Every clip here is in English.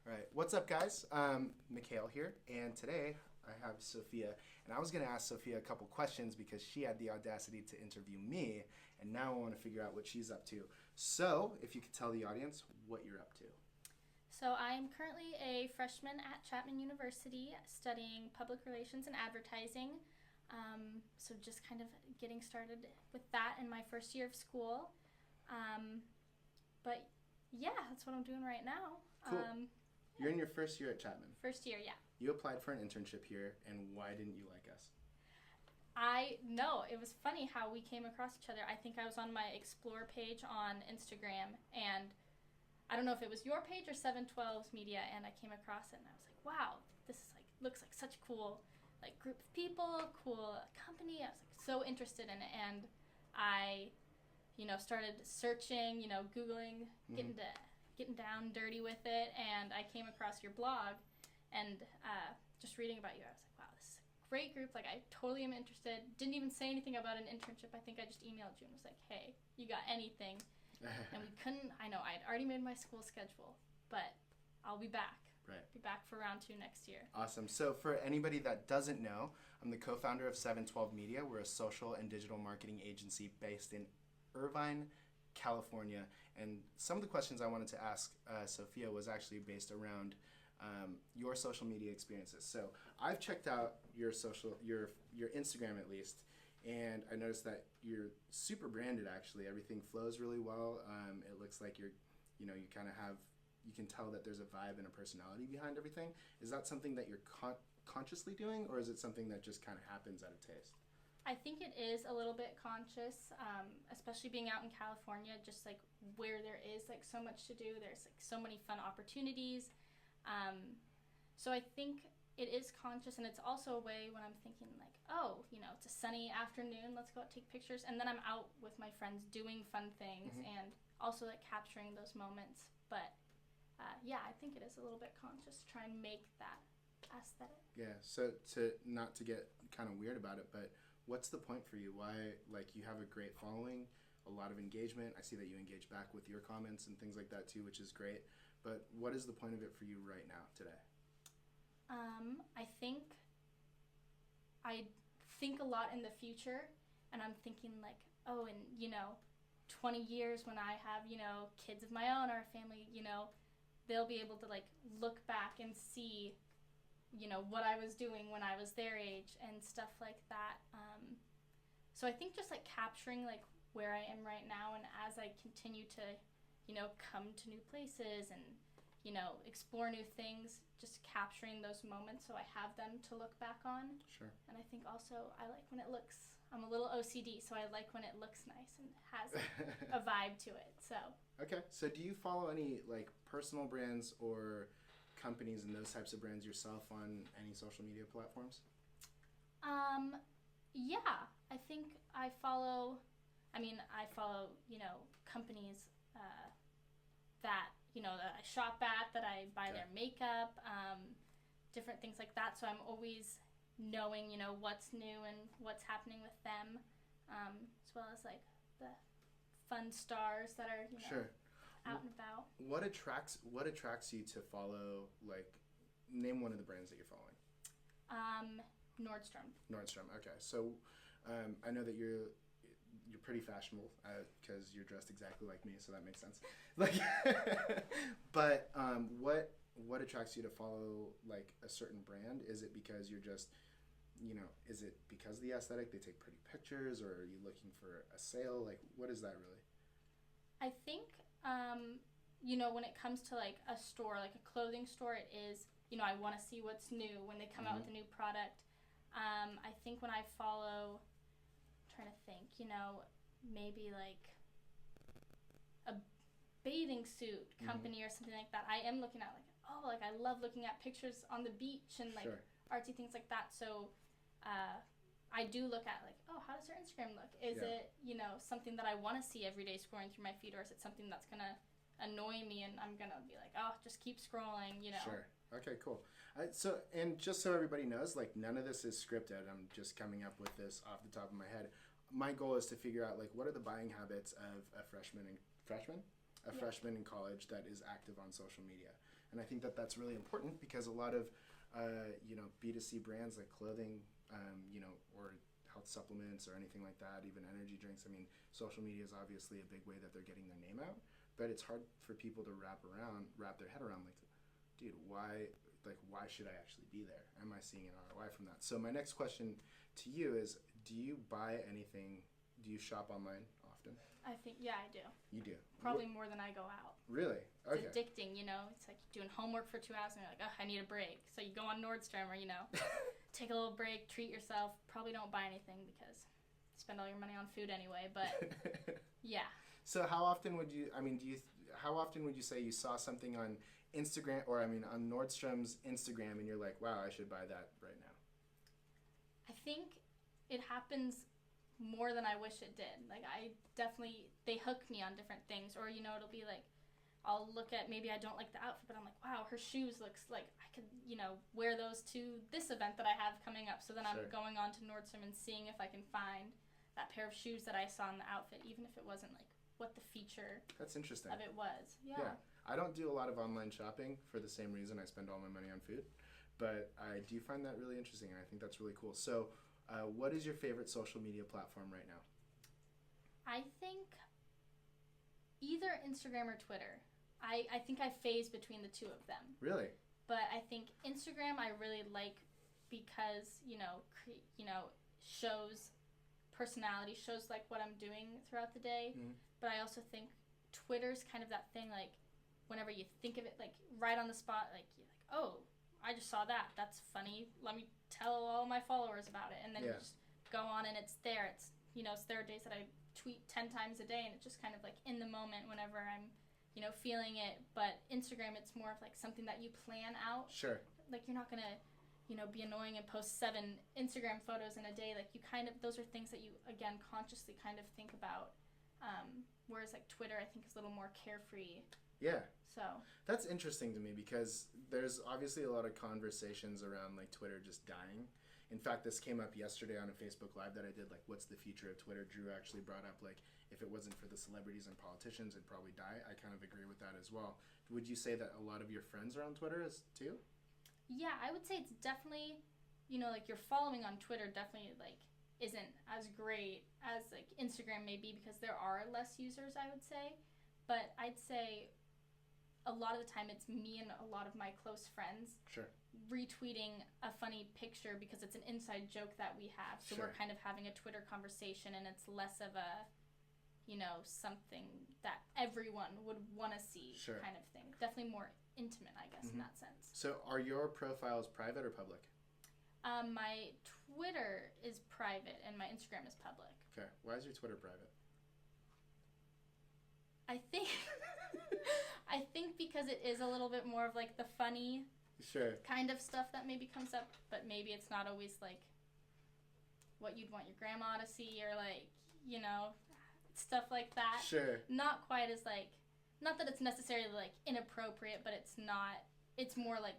All right, what's up, guys? Mikhail here, and today I have Sofia, and I was going to ask Sofia a couple questions because she had the audacity to interview me, and now I want to figure out what she's up to. So, if you could tell the audience what you're up to. So I'm currently a freshman at Chapman University studying public relations and advertising. So just kind of getting started with that in my first year of school. But yeah, that's what I'm doing right now. Cool. You're in your first year at Chapman. First year, yeah. You applied for an internship here, and why didn't you like us? I know, it was funny how we came across each other. I think I was on my Explore page on Instagram, and I don't know if it was your page or 712's media, and I came across it, and I was like, wow, this is looks like such a cool group of people, cool company. I was so interested in it, and I, started searching, Googling, getting down dirty with it, and I came across your blog, and just reading about you, I was like, wow, this is a great group. I totally am interested. Didn't even say anything about an internship. I think I just emailed you and was like, hey, you got anything? And we couldn't. I know I had already made my school schedule, but I'll be back. Right. Be back for round 2 next year. Awesome. So for anybody that doesn't know, I'm the co-founder of 712 Media. We're a social and digital marketing agency based in Irvine, California. And some of the questions I wanted to ask Sofia was actually based around your social media experiences. So I've checked out your Instagram at least, and I noticed that you're super branded. Actually, everything flows really well. It looks like you kind of have. You can tell that there's a vibe and a personality behind everything. Is that something that you're consciously doing, or is it something that just kind of happens at a taste? I think it is a little bit conscious, especially being out in California, just where there is so much to do. There's so many fun opportunities. So I think it is conscious, and it's also a way when I'm thinking it's a sunny afternoon, let's go out take pictures, and then I'm out with my friends doing fun things, and also capturing those moments. But I think it is a little bit conscious to try and make that aesthetic. Yeah, so not to get kind of weird about it, but what's the point for you? Why, you have a great following, a lot of engagement. I see that you engage back with your comments and things like that too, which is great. But what is the point of it for you right now, today? I think a lot in the future, and I'm thinking in 20 years when I have, kids of my own or a family, they'll be able to look back and see, what I was doing when I was their age and stuff like that. So I think just capturing where I am right now, and as I continue to, come to new places and, explore new things, just capturing those moments so I have them to look back on. Sure. And I think also I like when it looks, I'm a little OCD, so I like when it looks nice and has a vibe to it. So. Okay. So do you follow any personal brands or companies and those types of brands yourself on any social media platforms? Yeah, I think I follow companies that, that I shop at, that I buy their makeup, different things like that. So I'm always knowing, what's new and what's happening with them, as well as the fun stars that are, Sure. out and about. What attracts you to follow, name one of the brands that you're following? Nordstrom. Nordstrom, okay. So I know that you're pretty fashionable because you're dressed exactly like me, so that makes sense. But what attracts you to follow a certain brand? Is it because you're just, is it because of the aesthetic, they take pretty pictures, or are you looking for a sale? What is that really? I think, when it comes to a store, a clothing store, it is, I want to see what's new when they come out with a new product. I think when I follow, I'm trying to think, maybe a bathing suit company or something like that, I am looking at I love looking at pictures on the beach and Sure. artsy things like that. So I do look at how does their Instagram look? Is it, something that I want to see every day scrolling through my feed, or is it something that's going to annoy me and I'm going to be just keep scrolling, Sure. Okay, cool. So just so everybody knows, none of this is scripted. I'm just coming up with this off the top of my head. My goal is to figure out what are the buying habits of a freshman in college that is active on social media. And I think that that's really important because a lot of, B2C brands like clothing, or health supplements or anything like that, even energy drinks. I mean, social media is obviously a big way that they're getting their name out, but it's hard for people to wrap their head around, like, dude, why should I actually be there? Am I seeing an ROI from that? So my next question to you is, do you buy anything? Do you shop online often? I think, yeah, I do. You do? Probably more than I go out. Really? Okay. It's addicting, It's like doing homework for 2 hours and you're like, oh, I need a break. So you go on Nordstrom or, take a little break, treat yourself. Probably don't buy anything because you spend all your money on food anyway, but yeah. So how often would you say you saw something on Instagram, or on Nordstrom's Instagram, and you're like, wow, I should buy that right now? I think it happens more than I wish it did. Like, they hook me on different things, or, it'll be like, I'll look at, maybe I don't like the outfit, but I'm like, wow, her shoes looks like I could, wear those to this event that I have coming up. So then Sure. I'm going on to Nordstrom and seeing if I can find that pair of shoes that I saw in the outfit, even if it wasn't like what the feature That's interesting. of it was. Yeah. I don't do a lot of online shopping for the same reason I spend all my money on food, but I do find that really interesting, and I think that's really cool. So what is your favorite social media platform right now? I think either Instagram or Twitter. I think I phase between the two of them. Really? But I think Instagram I really like because, shows personality, shows like what I'm doing throughout the day. Mm-hmm. But I also think Twitter's kind of that thing, like, whenever you think of it, like, right on the spot, like, you're like, oh, I just saw that. That's funny. Let me tell all my followers about it. And then you just go on and it's there. There are days that I tweet 10 times a day, and it's just kind of like in the moment whenever I'm, feeling it. But Instagram, it's more of like something that you plan out. Sure. Like, you're not going to, be annoying and post 7 Instagram photos in a day. Like, those are things that you, again, consciously kind of think about. Whereas, like, Twitter, I think, is a little more carefree. Yeah. So. That's interesting to me because there's obviously a lot of conversations around, like, Twitter just dying. In fact, this came up yesterday on a Facebook Live that I did, like, what's the future of Twitter? Drew actually brought up, like, if it wasn't for the celebrities and politicians, it'd probably die. I kind of agree with that as well. Would you say that a lot of your friends are on Twitter too? Yeah, I would say it's definitely, like, your following on Twitter definitely, like, isn't as great as, like, Instagram may be because there are less users, I would say. But I'd say a lot of the time it's me and a lot of my close friends Sure. retweeting a funny picture because it's an inside joke that we have. So Sure. we're kind of having a Twitter conversation, and it's less of a, something that everyone would want to see Sure. kind of thing. Definitely more intimate, I guess, in that sense. So are your profiles private or public? My Twitter is private and my Instagram is public. Okay. Why is your Twitter private? I think because it is a little bit more of like the funny Sure. kind of stuff that maybe comes up, but maybe it's not always like what you'd want your grandma to see, or like, stuff like that. Sure. Not quite as like, not that it's necessarily like inappropriate, but it's more like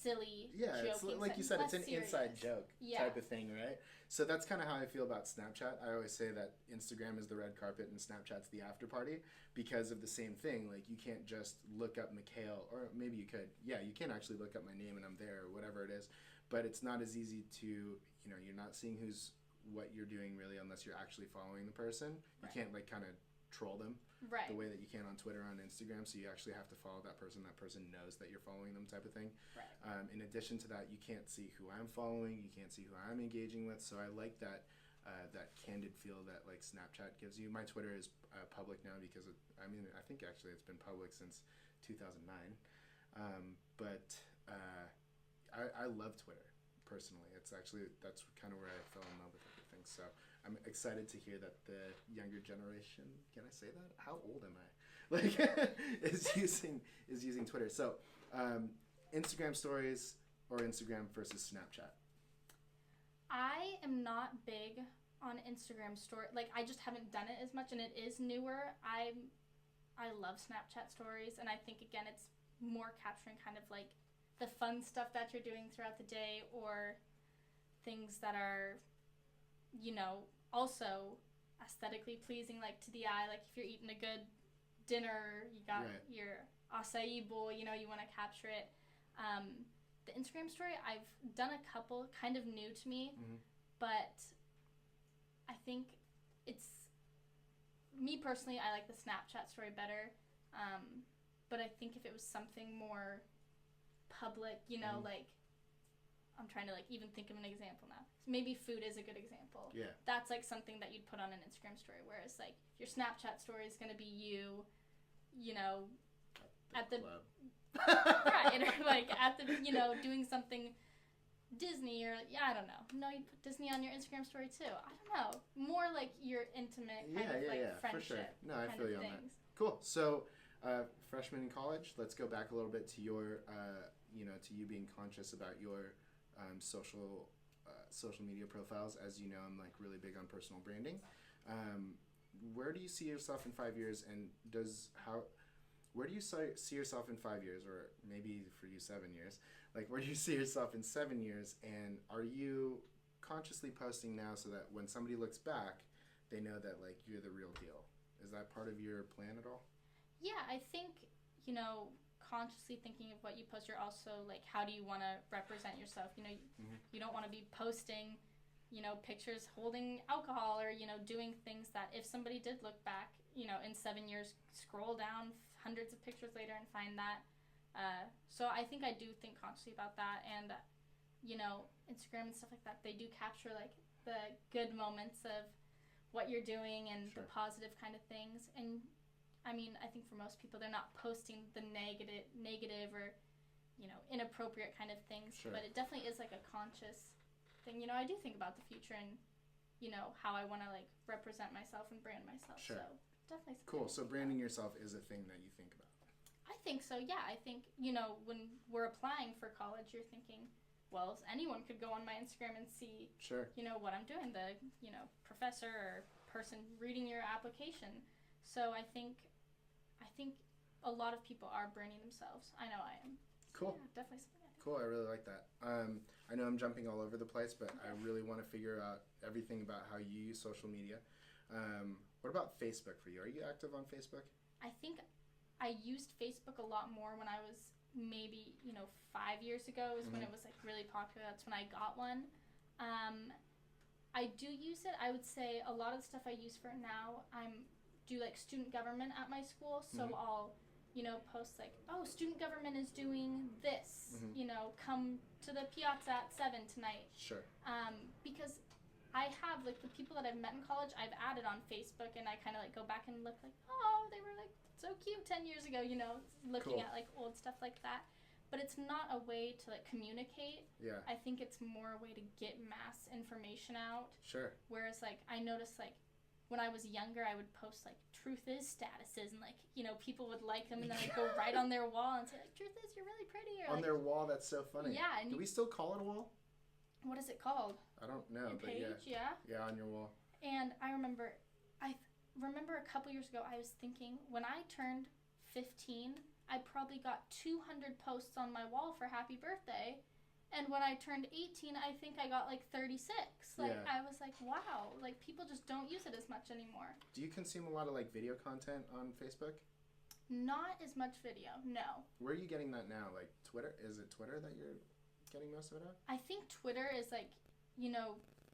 silly. Yeah, it's like you said, it's an serious. inside joke type of thing, right? So that's kind of how I feel about Snapchat. I always say that Instagram is the red carpet and Snapchat's the after party because of the same thing. Like, you can't just look up Mikhail, or maybe you could. Yeah, you can actually look up my name and I'm there, or whatever it is. But it's not as easy to, you're not seeing what you're doing really unless you're actually following the person. You can't like kind of troll them the way that you can on Twitter, on Instagram. So you actually have to follow that person. That person knows that you're following them, type of thing. Right. In addition to that, you can't see who I'm following. You can't see who I'm engaging with. So I like that that candid feel that like Snapchat gives you. My Twitter is public now because I think actually it's been public since 2009. But I love Twitter personally. That's kind of where I fell in love with everything. So I'm excited to hear that the younger generation, can I say that? How old am I? Like, is using Twitter. So, Instagram stories or Instagram versus Snapchat? I am not big on Instagram story. Like, I just haven't done it as much, and it is newer. I love Snapchat stories, and I think, again, it's more capturing kind of like the fun stuff that you're doing throughout the day, or things that are, also aesthetically pleasing, like to the eye. Like, if you're eating a good dinner, you got Right. your acai bowl, you want to capture it. The Instagram story, I've done a couple, kind of new to me, but I think it's, me personally, I like the Snapchat story better, but I think if it was something more public, like, I'm trying to, like, even think of an example now. Maybe food is a good example. Yeah. That's, like, something that you'd put on an Instagram story, whereas, like, your Snapchat story is going to be you, at the club. right, or, like, at the, doing something Disney, or, I don't know. No, you'd put Disney on your Instagram story, too. I don't know. More, like, your intimate kind of, like, friendship. For sure. No, I feel you on that. Things. Cool. So, freshman in college, let's go back a little bit to your, to you being conscious about your social media profiles. As you know, I'm like really big on personal branding. Where do you see yourself in 5 years, and where do you see yourself in 5 years, or maybe for you 7 years? Like, where do you see yourself in 7 years, and are you consciously posting now so that when somebody looks back, they know that, like, you're the real deal? Is that part of your plan at all? Yeah, I think, consciously thinking of what you post, you're also, like, how do you want to represent yourself? You don't want to be posting, pictures holding alcohol, or, doing things that if somebody did look back, in 7 years, scroll down hundreds of pictures later and find that. So I think I do think consciously about that, and, Instagram and stuff like that, they do capture, like, the good moments of what you're doing and Sure. the positive kind of things. And I mean, I think for most people, they're not posting the negative or, inappropriate kind of things. Sure. But it definitely is like a conscious thing. I do think about the future and, how I want to, like, represent myself and brand myself. Sure. So definitely. Cool. So branding yourself is a thing that you think about. I think so. Yeah. I think, when we're applying for college, you're thinking, well, anyone could go on my Instagram and see, Sure. What I'm doing, the, professor or person reading your application. So I think a lot of people are branding themselves. I know I am. Cool. Yeah, definitely something. Cool. I really like that. I know I'm jumping all over the place, but I really want to figure out everything about how you use social media. What about Facebook for you? Are you active on Facebook? I think I used Facebook a lot more when I was maybe 5 years ago is when it was, like, really popular. That's when I got one. I do use it. I would say a lot of the stuff I use for it now, do like student government at my school, so I'll post, like, oh, student government is doing this, come to the piazza at 7 tonight. Sure. Because I have, like, the people that I've met in college, I've added on Facebook, and I kind of, like, go back and look, like, oh, they were, like, so cute 10 years ago, looking Cool. at, like, old stuff like that. But it's not a way to, like, communicate. Yeah. I think it's more a way to get mass information out. Sure. Whereas, like, I noticed, like, when I was younger, I would post, like, truth is statuses, and, like, people would like them, and then I'd go right on their wall and say, like, truth is, you're really pretty. Or, On like, their wall, that's so funny. Yeah. And Do we still call it a wall? what is it called? I don't know, Your but page, yeah. Yeah, on your wall. And I remember a couple years ago, I was thinking, when I turned 15, I probably got 200 posts on my wall for happy birthday. And when I turned 18, I think I got, like, 36. Like, Yeah. I was like, wow, like, people just don't use it as much anymore. Do you consume a lot of, like, video content on Facebook? Not as much video, no. Where are you getting that now? Like, Twitter? Is it Twitter that you're getting most of it at? I think Twitter is, like,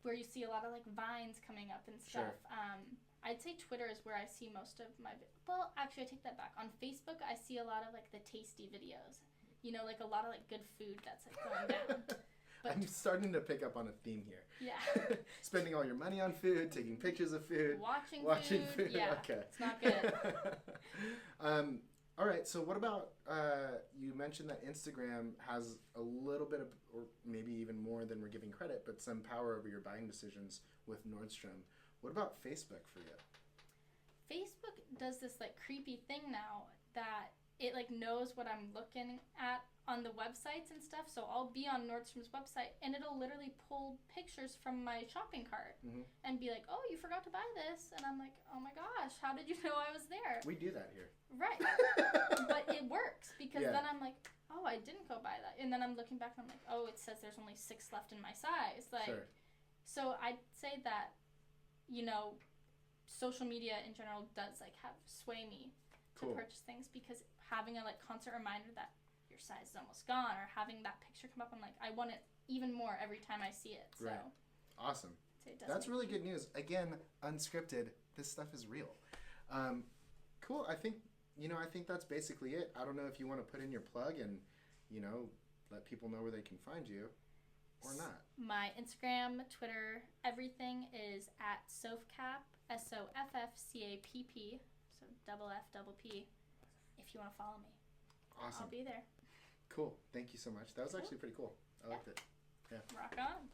where you see a lot of, like, vines coming up and stuff. Sure. I'd say Twitter is where I see most of my... Well, actually, I take that back. On Facebook, I see a lot of, like, the tasty videos. Like, a lot of, like, good food that's, like, going down. But I'm starting to pick up on a theme here. yeah. Spending all your money on food, taking pictures of food. Watching food. Yeah, Okay. it's not good. All right, so what about, you mentioned that Instagram has a little bit of, or maybe even more than we're giving credit, but some power over your buying decisions with Nordstrom. What about Facebook for you? Facebook does this, like, creepy thing now that it, like, knows what I'm looking at on the websites and stuff. So I'll be on Nordstrom's website, and it'll literally pull pictures from my shopping cart and be like, oh, you forgot to buy this. And I'm like, oh my gosh, how did you know I was there? We do that here. Right. But it works, because Yeah. then I'm like, oh, I didn't go buy that. And then I'm looking back and I'm like, oh, it says there's only 6 left in my size. Like, Sure. So I'd say that, social media in general does, like, sway me Cool. to purchase things, because having a like constant reminder that your size is almost gone, or having that picture come up, I'm like, I want it even more every time I see it. So Right. Awesome. it does That's make really me- good news. Again, unscripted. This stuff is real. Cool. I think that's basically it. I don't know if you want to put in your plug and, let people know where they can find you or not. My Instagram, Twitter, everything is at Sofcap, SOFFCAPP, so double F, double P, if you want to follow me. Awesome. I'll be there. Cool. Thank you so much. That was actually pretty cool. I liked it. Rock on.